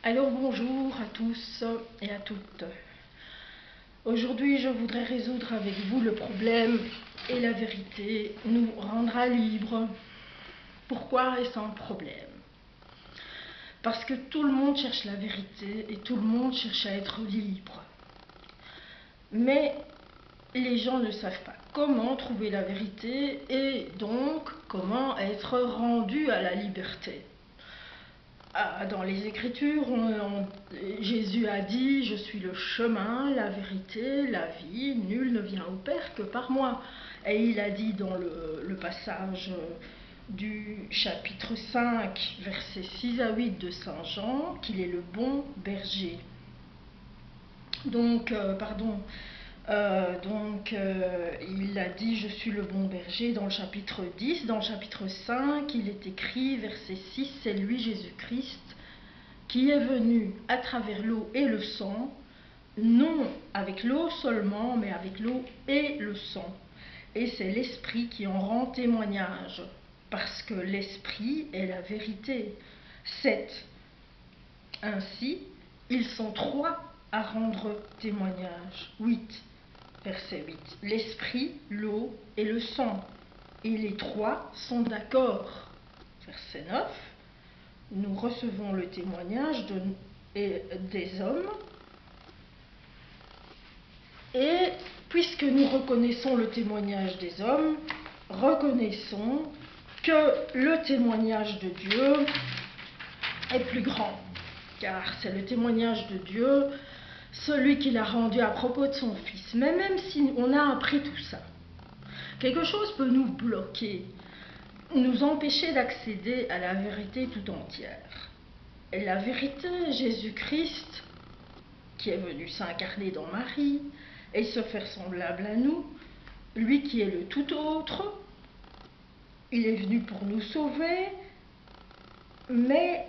Alors bonjour à tous et à toutes. Aujourd'hui je voudrais résoudre avec vous le problème et la vérité nous rendra libres. Pourquoi est-ce un problème? Parce que tout le monde cherche la vérité et tout le monde cherche à être libre. Mais les gens ne savent pas comment trouver la vérité et donc comment être rendus à la liberté. Dans les Écritures, Jésus a dit « Je suis le chemin, la vérité, la vie, nul ne vient au Père que par moi ». Et il a dit dans le passage du chapitre 5, versets 6 à 8 de Saint Jean, qu'il est le bon berger. Il a dit « Je suis le bon berger » dans le chapitre 10. Dans le chapitre 5, il est écrit, verset 6, « C'est lui, Jésus-Christ, qui est venu à travers l'eau et le sang, non avec l'eau seulement, mais avec l'eau et le sang. Et c'est l'Esprit qui en rend témoignage, parce que l'Esprit est la vérité. 7. Ainsi, ils sont trois à rendre témoignage. 8. Verset 8. L'Esprit, l'eau et le sang. Et les trois sont d'accord. Verset 9. Nous recevons le témoignage des hommes. Et puisque nous reconnaissons le témoignage des hommes, reconnaissons que le témoignage de Dieu est plus grand. Car c'est le témoignage de Dieu, celui qu'il a rendu à propos de son Fils. Mais même si on a appris tout ça, quelque chose peut nous bloquer, nous empêcher d'accéder à la vérité tout entière. Et la vérité, Jésus-Christ, qui est venu s'incarner dans Marie et se faire semblable à nous, lui qui est le tout autre, il est venu pour nous sauver, mais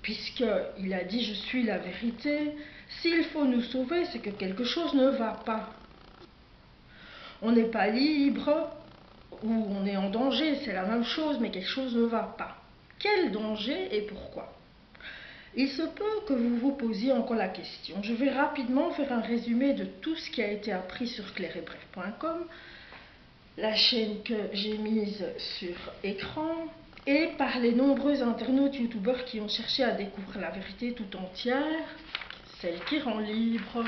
puisqu'il a dit « Je suis la vérité », s'il faut nous sauver, c'est que quelque chose ne va pas. On n'est pas libre ou on est en danger, c'est la même chose, mais quelque chose ne va pas. Quel danger et pourquoi? Il se peut que vous vous posiez encore la question. Je vais rapidement faire un résumé de tout ce qui a été appris sur clairetbref.com, la chaîne que j'ai mise sur écran, et par les nombreux internautes youtubeurs qui ont cherché à découvrir la vérité tout entière, celle qui rend libre.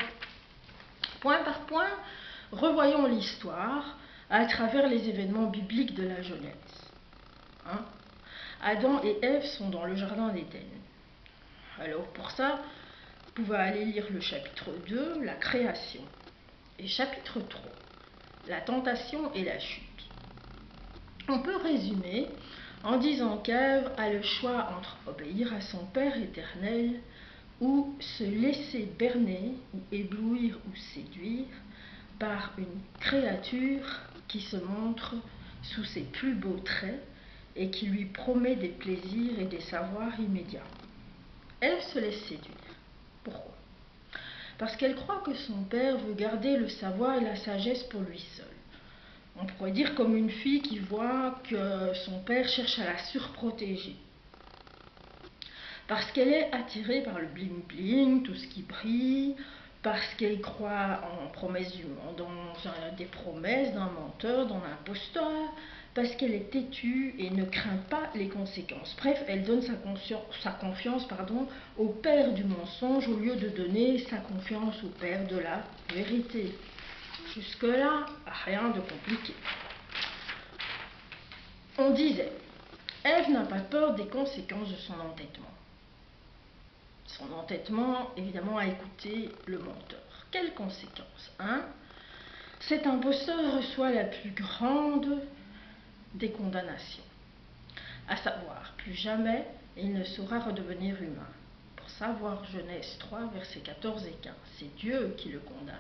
Point par point, revoyons l'histoire à travers les événements bibliques de la Genèse. Adam et Ève sont dans le jardin d'Éden. Alors pour ça, vous pouvez aller lire le chapitre 2, la création, et chapitre 3, la tentation et la chute. On peut résumer en disant qu'Ève a le choix entre obéir à son Père éternel ou se laisser berner ou éblouir ou séduire par une créature qui se montre sous ses plus beaux traits et qui lui promet des plaisirs et des savoirs immédiats. Ève se laisse séduire. Pourquoi? Parce qu'elle croit que son père veut garder le savoir et la sagesse pour lui seul. On pourrait dire comme une fille qui voit que son père cherche à la surprotéger. Parce qu'elle est attirée par le bling-bling, tout ce qui brille, parce qu'elle croit dans des promesses d'un menteur, d'un imposteur, parce qu'elle est têtue et ne craint pas les conséquences. Bref, elle donne sa confiance au père du mensonge au lieu de donner sa confiance au père de la vérité. Jusque-là, rien de compliqué. On disait, Ève n'a pas peur des conséquences de son entêtement. Son entêtement, évidemment, a écouté le menteur. Quelles conséquences, Cet imposteur reçoit la plus grande des condamnations, à savoir, plus jamais il ne saura redevenir humain. Pour savoir, Genèse 3, versets 14 et 15, c'est Dieu qui le condamne.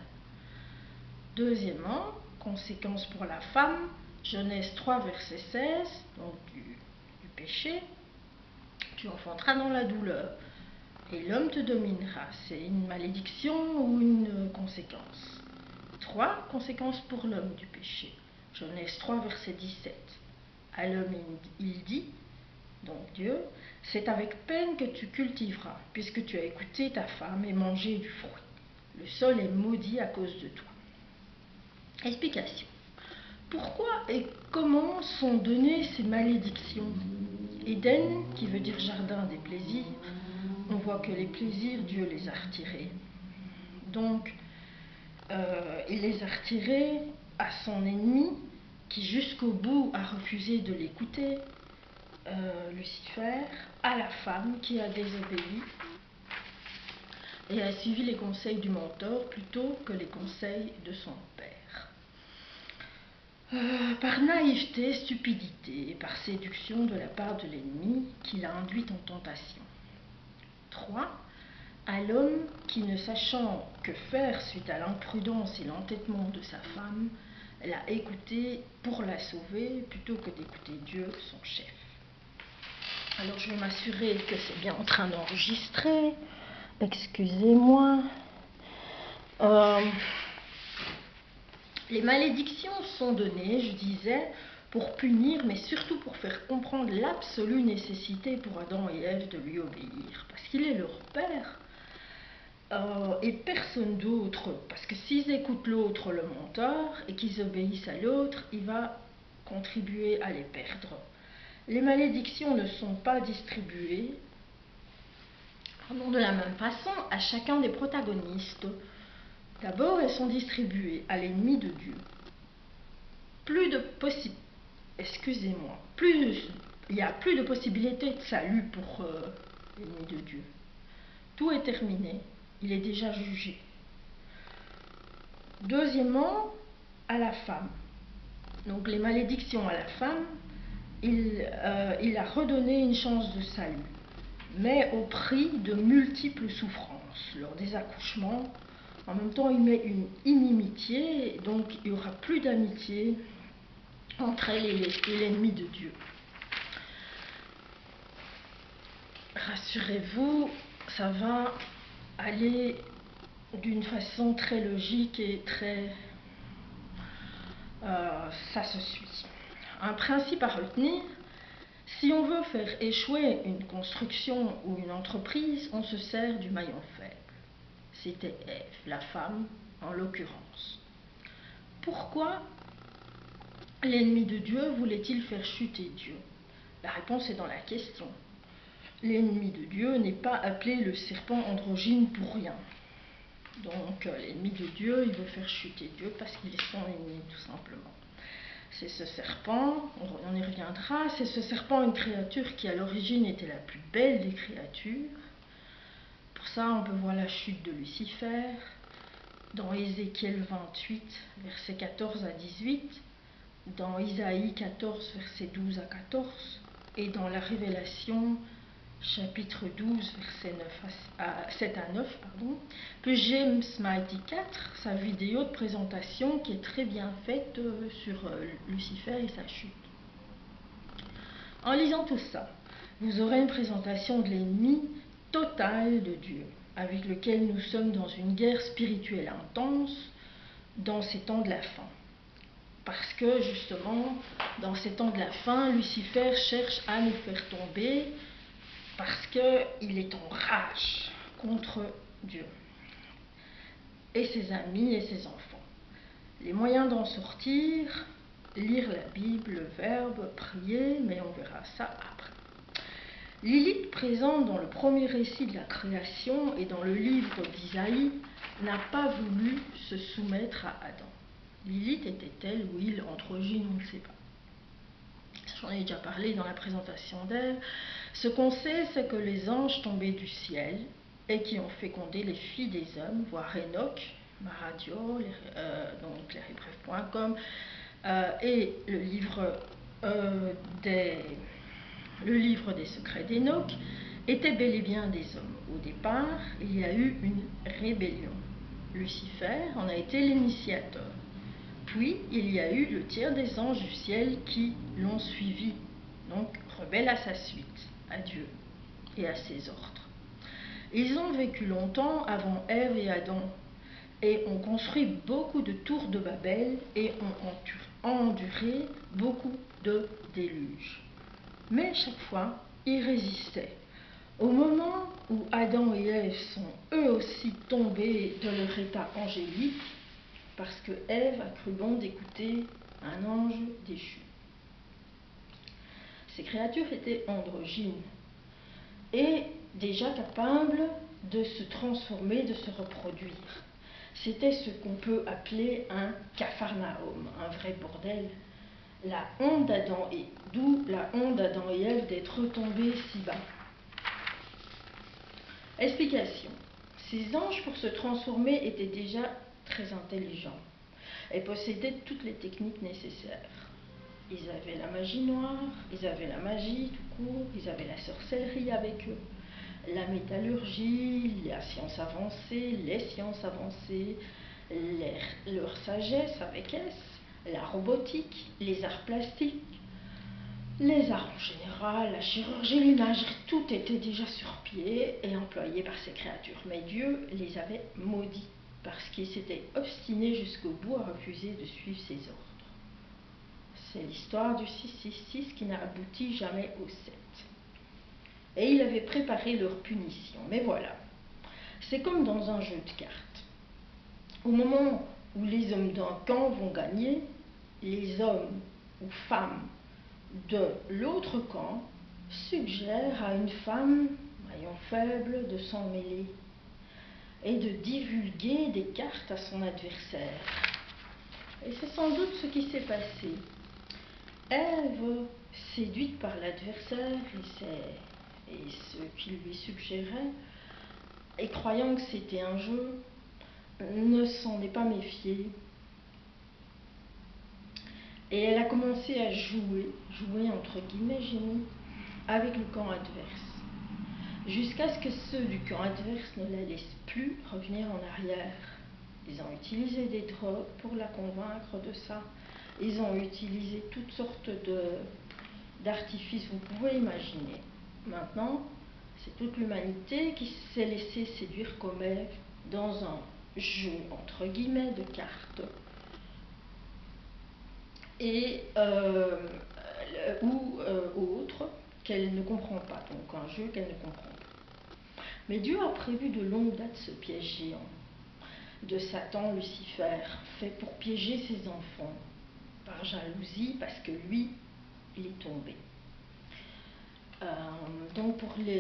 Deuxièmement, conséquence pour la femme, Genèse 3, verset 16, donc du péché, tu enfanteras dans la douleur, et l'homme te dominera. C'est une malédiction ou une conséquence. 3, conséquence pour l'homme du péché, Genèse 3, verset 17. À l'homme il dit, donc Dieu, c'est avec peine que tu cultiveras, puisque tu as écouté ta femme et mangé du fruit. Le sol est maudit à cause de toi. Explication. Pourquoi et comment sont données ces malédictions? Éden, qui veut dire jardin des plaisirs, on voit que les plaisirs, Dieu les a retirés. Donc, il les a retirés à son ennemi, qui jusqu'au bout a refusé de l'écouter, Lucifer, à la femme qui a désobéi et a suivi les conseils du mentor plutôt que les conseils de son père. Par naïveté, stupidité et par séduction de la part de l'ennemi qui l'a induit en tentation. 3. À l'homme qui, ne sachant que faire suite à l'imprudence et l'entêtement de sa femme, l'a écouté pour la sauver plutôt que d'écouter Dieu, son chef. Alors je vais m'assurer que c'est bien en train d'enregistrer. Excusez-moi. Les malédictions sont données, je disais, pour punir, mais surtout pour faire comprendre l'absolue nécessité pour Adam et Ève de lui obéir, parce qu'il est leur père et personne d'autre, parce que s'ils écoutent l'autre, le menteur, et qu'ils obéissent à l'autre, il va contribuer à les perdre. Les malédictions ne sont pas distribuées de la même façon à chacun des protagonistes. D'abord, elles sont distribuées à l'ennemi de Dieu. Il n'y a plus de possibilité de salut pour l'ennemi de Dieu. Tout est terminé, il est déjà jugé. Deuxièmement, à la femme. Donc les malédictions à la femme, il a redonné une chance de salut, mais au prix de multiples souffrances lors des accouchements. En même temps, il met une inimitié, donc il n'y aura plus d'amitié entre elle et l'ennemi de Dieu. Rassurez-vous, ça va aller d'une façon très logique et très... ça se suit. Un principe à retenir, si on veut faire échouer une construction ou une entreprise, on se sert du maillon faible. C'était Ève, la femme en l'occurrence. Pourquoi l'ennemi de Dieu voulait-il faire chuter Dieu? La réponse est dans la question. L'ennemi de Dieu n'est pas appelé le serpent androgyne pour rien. Donc l'ennemi de Dieu, il veut faire chuter Dieu parce qu'il est son ennemi, tout simplement. C'est ce serpent, on y reviendra, c'est ce serpent, une créature qui à l'origine était la plus belle des créatures. Pour ça, on peut voir la chute de Lucifer dans Ézéchiel 28, versets 14 à 18, dans Isaïe 14, versets 12 à 14, et dans la Révélation, chapitre 12, versets 7 à 9, que James m'a dit 4, sa vidéo de présentation qui est très bien faite sur Lucifer et sa chute. En lisant tout ça, vous aurez une présentation de l'ennemi total de Dieu, avec lequel nous sommes dans une guerre spirituelle intense dans ces temps de la fin. Parce que justement, dans ces temps de la fin, Lucifer cherche à nous faire tomber parce qu'il est en rage contre Dieu et ses amis et ses enfants. Les moyens d'en sortir, lire la Bible, le Verbe, prier, mais on verra ça après. Lilith, présente dans le premier récit de la création et dans le livre d'Isaïe, n'a pas voulu se soumettre à Adam. Lilith était-elle, oui, androgyne, on ne sait pas. J'en ai déjà parlé dans la présentation d'Ève. Ce qu'on sait, c'est que les anges tombés du ciel et qui ont fécondé les filles des hommes, voire Enoch, ma radio, donc leshébrefs.com, et le livre des secrets d'Enoch, étaient bel et bien des hommes. Au départ, il y a eu une rébellion. Lucifer en a été l'initiateur. Puis, il y a eu le tiers des anges du ciel qui l'ont suivi, donc rebelles à sa suite, à Dieu et à ses ordres. Ils ont vécu longtemps avant Ève et Adam et ont construit beaucoup de tours de Babel et ont enduré beaucoup de déluges. Mais chaque fois, y résistaient. Au moment où Adam et Ève sont eux aussi tombés de leur état angélique, parce que Ève a cru bon d'écouter un ange déchu. Ces créatures étaient androgynes et déjà capables de se transformer, de se reproduire. C'était ce qu'on peut appeler un capharnaüm, un vrai bordel. La honte d'Adam et d'où la honte d'Adam et Ève d'être tombés si bas. Explication. Ces anges, pour se transformer, étaient déjà très intelligents et possédaient toutes les techniques nécessaires. Ils avaient la magie noire, ils avaient la magie tout court, ils avaient la sorcellerie avec eux, la métallurgie, la science avancée, les sciences avancées, leur sagesse avec S, la robotique, les arts plastiques, les arts en général, la chirurgie, l'imagerie, tout était déjà sur pied et employé par ces créatures. Mais Dieu les avait maudits parce qu'ils s'étaient obstinés jusqu'au bout à refuser de suivre ses ordres. C'est l'histoire du 666 qui n'a abouti jamais au 7. Et il avait préparé leur punition. Mais voilà, c'est comme dans un jeu de cartes. Au moment où les hommes d'un camp vont gagner, les hommes ou femmes de l'autre camp suggèrent à une femme, maillon faible, de s'en mêler et de divulguer des cartes à son adversaire. Et c'est sans doute ce qui s'est passé. Ève, séduite par l'adversaire et ce qu'il lui suggérait, et croyant que c'était un jeu, ne s'en est pas méfiée. Et elle a commencé à jouer entre guillemets, j'ai mis, avec le camp adverse, jusqu'à ce que ceux du camp adverse ne la laissent plus revenir en arrière. Ils ont utilisé des drogues pour la convaincre de ça. Ils ont utilisé toutes sortes d'artifices, vous pouvez imaginer. Maintenant, c'est toute l'humanité qui s'est laissée séduire comme Ève dans un jeu, entre guillemets, de cartes. Et ou autre qu'elle ne comprend pas, donc un jeu qu'elle ne comprend pas. Mais Dieu a prévu de longue date ce piège géant de Satan, Lucifer, fait pour piéger ses enfants, par jalousie, parce que lui, il est tombé. Donc pour les